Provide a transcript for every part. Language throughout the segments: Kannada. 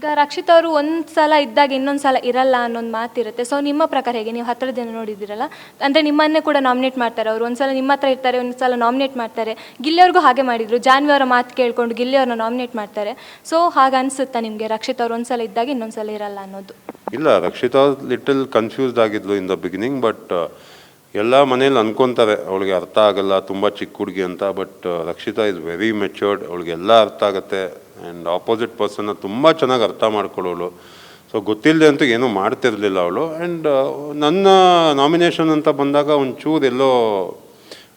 ಈಗ ರಕ್ಷಿತ್ ಅವರು ಒಂದು ಸಲ ಇದ್ದಾಗ ಇನ್ನೊಂದು ಸಲ ಇರಲ್ಲ ಅನ್ನೊಂದು ಮಾತಿರುತ್ತೆ. ಸೊ ನಿಮ್ಮ ಪ್ರಕಾರ ಹೇಗೆ, ನೀವು ಹತ್ತಿರದಿಂದ ನೋಡಿದ್ದೀರಲ್ಲ, ಅಂದರೆ ನಿಮ್ಮನ್ನೇ ಕೂಡ ನಾಮಿನೇಟ್ ಮಾಡ್ತಾರೆ ಅವರು, ಒಂದು ಸಲ ನಿಮ್ಮ ಹತ್ರ ಇರ್ತಾರೆ, ಒಂದು ಸಲ ನಾಮಿನೇಟ್ ಮಾಡ್ತಾರೆ. ಗಿಲ್ಲಿಯವ್ರಿಗೂ ಹಾಗೆ ಮಾಡಿದರು, ಜಾನ್ವಿ ಅವರ ಮಾತು ಕೇಳ್ಕೊಂಡು ಗಿಲ್ಲಿಯವ್ರನ್ನ ನಾಮಿನೇಟ್ ಮಾಡ್ತಾರೆ. ಸೊ ಹಾಗೆ ಅನಿಸುತ್ತಾ ನಿಮಗೆ ರಕ್ಷಿತ್ ಅವರು ಒಂದು ಸಲ ಇದ್ದಾಗ ಇನ್ನೊಂದು ಸಲ ಇರಲ್ಲ ಅನ್ನೋದು? ಇಲ್ಲ, ರಕ್ಷಿತಾ ಲಿಟಲ್ ಕನ್ಫ್ಯೂಸ್ಡ್ ಆಗಿದ್ಲು ಇನ್ ದ ಬಿಗಿನಿಂಗ್. ಬಟ್ ಎಲ್ಲ ಮನೇಲಿ ಅನ್ಕೊತಾರೆ ಅವಳಿಗೆ ಅರ್ಥ ಆಗಲ್ಲ, ತುಂಬ ಚಿಕ್ಕ ಹುಡುಗಿ ಅಂತ. But Rakshitha is very matured, ಅವಳಿಗೆಲ್ಲ ಅರ್ಥ ಆಗುತ್ತೆ. ಆ್ಯಂಡ್ ಆಪೋಸಿಟ್ ಪರ್ಸನ್ನ ತುಂಬ ಚೆನ್ನಾಗಿ ಅರ್ಥ ಮಾಡ್ಕೊಳ್ಳೋಳು. ಸೊ ಗೊತ್ತಿಲ್ಲದೆ ಅಂತೂ ಏನೂ ಮಾಡ್ತಿರ್ಲಿಲ್ಲ ಅವಳು. ಆ್ಯಂಡ್ ನನ್ನ ನಾಮಿನೇಷನ್ ಅಂತ ಬಂದಾಗ ಒಂಚೂರು ಎಲ್ಲೋ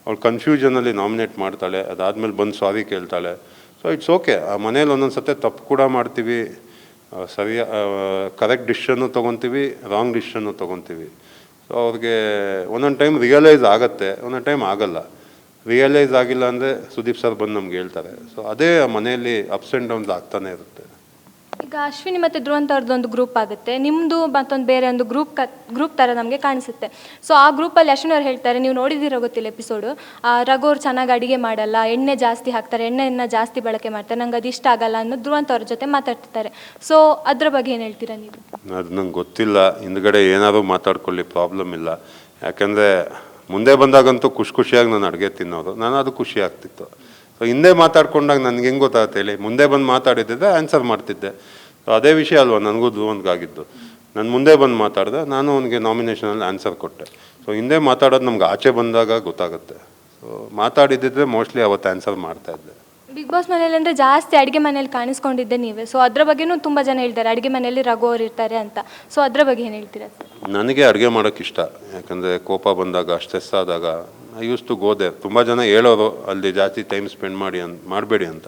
ಅವಳು ಕನ್ಫ್ಯೂಷನಲ್ಲಿ ನಾಮಿನೇಟ್ ಮಾಡ್ತಾಳೆ. ಅದಾದಮೇಲೆ ಬಂದು ಸಾರಿ ಕೇಳ್ತಾಳೆ. So it's okay. ಆ ಮನೇಲಿ ಒಂದೊಂದು ಸತಿ ತಪ್ಪು ಕೂಡ ಮಾಡ್ತೀವಿ, ಕರೆಕ್ಟ್ ಡಿಸಿಷನ್ನು ತೊಗೊತೀವಿ, ರಾಂಗ್ ಡಿಸಿಷನ್ನು ತೊಗೊತೀವಿ. ಸೊ ಅವ್ರಿಗೆ ಒಂದೊಂದು ಟೈಮ್ ರಿಯಲೈಸ್ ಆಗುತ್ತೆ, ಒಂದೊಂದು ಟೈಮ್ ಆಗಲ್ಲ. ರಿಯಲೈಸ್ ಆಗಿಲ್ಲ ಅಂದರೆ ಸುದೀಪ್ ಸರ್ ಬಂದು ನಮ್ಗೆ ಹೇಳ್ತಾರೆ. ಸೊ ಅದೇ ಮನೆಯಲ್ಲಿ ಅಪ್ಸ್ ಆ್ಯಂಡ್ ಡೌನ್ಸ್ ಆಗ್ತಾನೆ ಇರುತ್ತೆ. ಈಗ ಅಶ್ವಿನಿ ಮತ್ತು ಧ್ರುವಂತ್ ಅವ್ರದ್ದೊಂದು ಗ್ರೂಪ್ ಆಗುತ್ತೆ, ನಿಮ್ಮದು ಮತ್ತೊಂದು ಬೇರೆ ಒಂದು ಗ್ರೂಪ್ ಥರ ನಮಗೆ ಕಾಣಿಸುತ್ತೆ. ಸೊ ಆ ಗ್ರೂಪಲ್ಲಿ ಅಶ್ವಿನಿ ಅವ್ರು ಹೇಳ್ತಾರೆ, ನೀವು ನೋಡಿದಿರೋ ಗೊತ್ತಿಲ್ಲ ಎಪಿಸೋಡು, ರಘು ಅವ್ರು ಚೆನ್ನಾಗಿ ಅಡುಗೆ ಮಾಡಲ್ಲ, ಎಣ್ಣೆ ಜಾಸ್ತಿ ಹಾಕ್ತಾರೆ, ಎಣ್ಣೆಯನ್ನು ಜಾಸ್ತಿ ಬಳಕೆ ಮಾಡ್ತಾರೆ, ನಂಗೆ ಅದು ಇಷ್ಟ ಆಗಲ್ಲ ಅನ್ನೋ ಧ್ರುವಂತ್ ಅವ್ರ ಜೊತೆ ಮಾತಾಡ್ತಿರ್ತಾರೆ. ಸೊ ಅದ್ರ ಬಗ್ಗೆ ಏನು ಹೇಳ್ತೀರಾ ನೀವು? ಅದು ನಂಗೆ ಗೊತ್ತಿಲ್ಲ, ಹಿಂದ್ಗಡೆ ಏನಾದರೂ ಮಾತಾಡ್ಕೊಳ್ಳಿ, ಪ್ರಾಬ್ಲಮ್ ಇಲ್ಲ. ಯಾಕೆಂದರೆ ಮುಂದೆ ಬಂದಾಗಂತೂ ಖುಷಿಯಾಗಿ ನಾನು ಅಡುಗೆ ತಿನ್ನೋದು, ನಾನು ಅದು ಖುಷಿ ಆಗ್ತಿತ್ತು. ಸೊ ಹಿಂದೆ ಮಾತಾಡ್ಕೊಂಡಾಗ ನನಗೆ ಹೆಂಗೆ ಗೊತ್ತಾಗುತ್ತೆ ಹೇಳಿ? ಮುಂದೆ ಬಂದು ಮಾತಾಡಿದ್ದೆ ಆನ್ಸರ್ ಮಾಡ್ತಿದ್ದೆ. ಸೊ ಅದೇ ವಿಷಯ ಅಲ್ವಾ ನನಗೂ ಧ್ರುವಂತ್ಗಾಗಿದ್ದು. ನಾನು ಮುಂದೆ ಬಂದು ಮಾತಾಡಿದೆ, ನಾನು ಅವನಿಗೆ ನಾಮಿನೇಷನಲ್ಲಿ ಆನ್ಸರ್ ಕೊಟ್ಟೆ. ಸೊ ಹಿಂದೆ ಮಾತಾಡೋದು ನಮ್ಗೆ ಆಚೆ ಬಂದಾಗ ಗೊತ್ತಾಗುತ್ತೆ. ಸೊ ಮಾತಾಡಿದ್ದಿದ್ರೆ ಮೋಸ್ಟ್ಲಿ ಅವತ್ತು ಆನ್ಸರ್ ಮಾಡ್ತಾಯಿದ್ದೆ. ಬಿಗ್ ಬಾಸ್ ಮನೇಲಿ ಅಂದರೆ ಜಾಸ್ತಿ ಅಡುಗೆ ಮನೇಲಿ ಕಾಣಿಸ್ಕೊಂಡಿದ್ದೆ ನೀವೇ. ಸೊ ಅದ್ರ ಬಗ್ಗೆನೂ ತುಂಬ ಜನ ಹೇಳ್ತಾರೆ, ಅಡುಗೆ ಮನೆಯಲ್ಲಿ ರಘು ಅವ್ರು ಇರ್ತಾರೆ ಅಂತ. ಸೊ ಅದ್ರ ಬಗ್ಗೆ ಏನು ಹೇಳ್ತೀರಾ? ನನಗೆ ಅಡುಗೆ ಮಾಡೋಕ್ಕೆ ಇಷ್ಟ. ಯಾಕಂದರೆ ಕೋಪ ಬಂದಾಗ, ಸ್ಟ್ರೆಸ್ ಆದಾಗ I use to go there. ತುಂಬ ಜನ ಹೇಳೋರು ಅಲ್ಲಿ ಜಾಸ್ತಿ ಟೈಮ್ ಸ್ಪೆಂಡ್ ಮಾಡಬೇಡಿ ಅಂತ.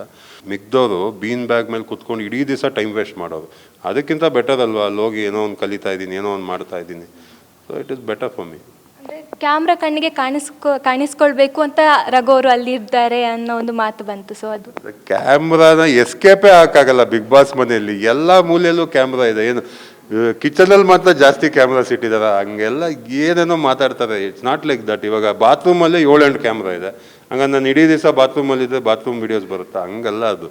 ಮಿಕ್ದವರು ಬೀನ್ ಬ್ಯಾಗ್ ಮೇಲೆ ಕುತ್ಕೊಂಡು ಇಡೀ ದಿವಸ ಟೈಮ್ ವೇಸ್ಟ್ ಮಾಡೋರು. ಅದಕ್ಕಿಂತ ಬೆಟರ್ ಅಲ್ವಾ ಅಲ್ಲಿ ಹೋಗಿ ಏನೋ ಒಂದು ಕಲಿತಾ ಇದ್ದೀನಿ, ಏನೋ ಒಂದು ಮಾಡ್ತಾ ಇದ್ದೀನಿ. So it is better for me. ಅಂದರೆ ಕ್ಯಾಮ್ರಾ ಕಣ್ಣಿಗೆ ಕಾಣಿಸ್ಕೊಳ್ಬೇಕು ಅಂತ ರಘು ಅವರು ಅಲ್ಲಿ ಇರ್ತಾರೆ ಅನ್ನೋ ಒಂದು ಮಾತು ಬಂತು. ಸೊ ಅದು ಕ್ಯಾಮ್ರಾನ ಎಸ್ಕೇಪೇ ಹಾಕಾಗಲ್ಲ ಬಿಗ್ ಬಾಸ್ ಮನೆಯಲ್ಲಿ. ಎಲ್ಲ ಮೂಲೆಯಲ್ಲೂ ಕ್ಯಾಮ್ರಾ ಇದೆ. ಏನು ಕಿಚನಲ್ಲಿ ಮಾತ್ರ ಜಾಸ್ತಿ ಕ್ಯಾಮ್ರಾಸ್ ಇಟ್ಟಿದ್ದಾರೆ, ಹಂಗೆಲ್ಲ ಏನೇನೋ ಮಾತಾಡ್ತಾರೆ. It's not like that. ಇವಾಗ ಬಾತ್ರೂಮಲ್ಲೇ 7-8 ಕ್ಯಾಮ್ರಾ ಇದೆ. ಹಂಗಂದ್ರೆ ನಾನು ಇಡೀ ದಿವಸ ಬಾತ್ರೂಮಲ್ಲಿದ್ದರೆ ಬಾತ್ರೂಮ್ ವಿಡಿಯೋಸ್ ಬರುತ್ತಾ? ಹಂಗಲ್ಲ ಅದು.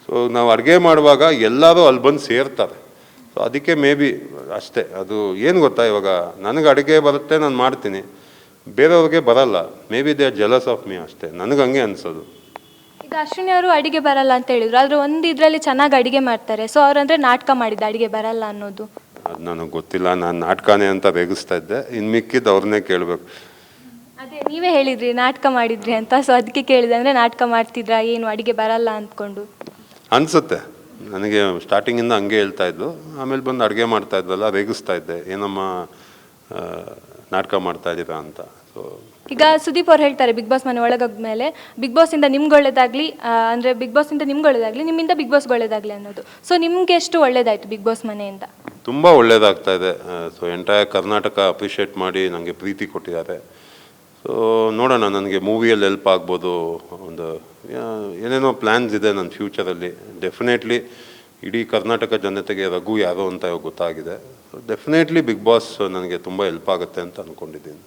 ಸೊ ನಾವು ಅಡುಗೆ ಮಾಡುವಾಗ ಎಲ್ಲರೂ ಅಲ್ಲಿ ಬಂದು ಸೇರ್ತಾರೆ. ಸೊ ಅದಕ್ಕೆ ಮೇ ಬಿ ಅಷ್ಟೇ. ಅದು ಏನು ಗೊತ್ತಾ, ಇವಾಗ ನನಗೆ ಅಡುಗೆ ಬರುತ್ತೆ, ನಾನು ಮಾಡ್ತೀನಿ, ಬೇರೆಯವ್ರಿಗೆ ಬರಲ್ಲ. May be they are jealous of me ಅಷ್ಟೇ. ನನಗೆ ಹಂಗೆ ಅನಿಸೋದು. ಈಗ ಅಶ್ವಿನಿ ಅವರು ಅಡುಗೆ ಬರಲ್ಲ ಅಂತ ಹೇಳಿದ್ರು, ಆದರೆ ಒಂದು ಇದರಲ್ಲಿ ಚೆನ್ನಾಗಿ ಅಡುಗೆ ಮಾಡ್ತಾರೆ. ಸೊ ಅವರಂದರೆ ನಾಟಕ ಮಾಡಿದ್ದ ಅಡುಗೆ ಬರಲ್ಲ ಅನ್ನೋದು. ಅದು ನನಗೆ ಗೊತ್ತಿಲ್ಲ, ನಾನು ನಾಟಕನೇ ಅಂತ ರೇಗಿಸ್ತಾ ಇದ್ದೆ. ಇನ್ನು ಮಿಕ್ಕಿದ್ದು ಅವ್ರನ್ನೇ ಕೇಳಬೇಕು. ಅದೇ ನೀವೇ ಹೇಳಿದ್ರಿ ನಾಟಕ ಮಾಡಿದ್ರಿ ಅಂತ. ಸೊ ಅದಕ್ಕೆ ಕೇಳಿದೆ, ಅಂದರೆ ನಾಟಕ ಮಾಡ್ತಿದ್ರಾ ಏನು, ಅಡುಗೆ ಬರಲ್ಲ ಅಂದ್ಕೊಂಡು? ಅನಿಸುತ್ತೆ ನನಗೆ. ಸ್ಟಾರ್ಟಿಂಗಿಂದ ಹಂಗೆ ಹೇಳ್ತಾ ಇದ್ದು, ಆಮೇಲೆ ಬಂದು ಅಡುಗೆ ಮಾಡ್ತಾ ಇದ್ವಲ್ಲ, ರೇಗಿಸ್ತಾ ಇದ್ದೆ, ಏನಮ್ಮ ನಾಟಕ ಮಾಡ್ತಾ ಇದ್ದೀರಾ ಅಂತ. ಸೊ ಈಗ ಸುದೀಪ್ ಅವ್ರು ಹೇಳ್ತಾರೆ, ಬಿಗ್ ಬಾಸ್ ಮನೆ ಒಳಗೋದ್ಮೇಲೆ ಬಿಗ್ ಬಾಸಿಂದ ನಿಮ್ಗೆ ಒಳ್ಳೇದಾಗಲಿ, ಅಂದರೆ ಬಿಗ್ ಬಾಸಿಂದ ನಿಮ್ಗೆ ಒಳ್ಳೇದಾಗಲಿ, ನಿಮ್ಮಿಂದ ಬಿಗ್ ಬಾಸ್ಗೆ ಒಳ್ಳೇದಾಗಲಿ ಅನ್ನೋದು. ಸೊ ನಿಮ್ಗೆ ಎಷ್ಟು ಒಳ್ಳೇದಾಯಿತು ಬಿಗ್ ಬಾಸ್ ಮನೆಯಿಂದ? ತುಂಬ ಒಳ್ಳೇದಾಗ್ತಾ ಇದೆ. ಸೊ ಎಂಟೈರ್ ಕರ್ನಾಟಕ ಅಪ್ರಿಷಿಯೇಟ್ ಮಾಡಿ ನನಗೆ ಪ್ರೀತಿ ಕೊಟ್ಟಿದ್ದಾರೆ. ಸೊ ನೋಡೋಣ, ನನಗೆ ಮೂವಿಯಲ್ಲಿ ಹೆಲ್ಪ್ ಆಗ್ಬೋದು. ಒಂದು ಏನೇನೋ ಪ್ಲ್ಯಾನ್ಸ್ ಇದೆ ನನ್ನ ಫ್ಯೂಚರಲ್ಲಿ. ಡೆಫಿನೆಟ್ಲಿ ಇಡೀ ಕರ್ನಾಟಕ ಜನತೆಗೆ ರಘು ಯಾರು ಅಂತ ಗೊತ್ತಾಗಿದೆ. ಸೊ ಡೆಫಿನೆಟ್ಲಿ ಬಿಗ್ ಬಾಸ್ ನನಗೆ ತುಂಬ ಹೆಲ್ಪ್ ಆಗುತ್ತೆ ಅಂತ ಅಂದ್ಕೊಂಡಿದ್ದೀನಿ.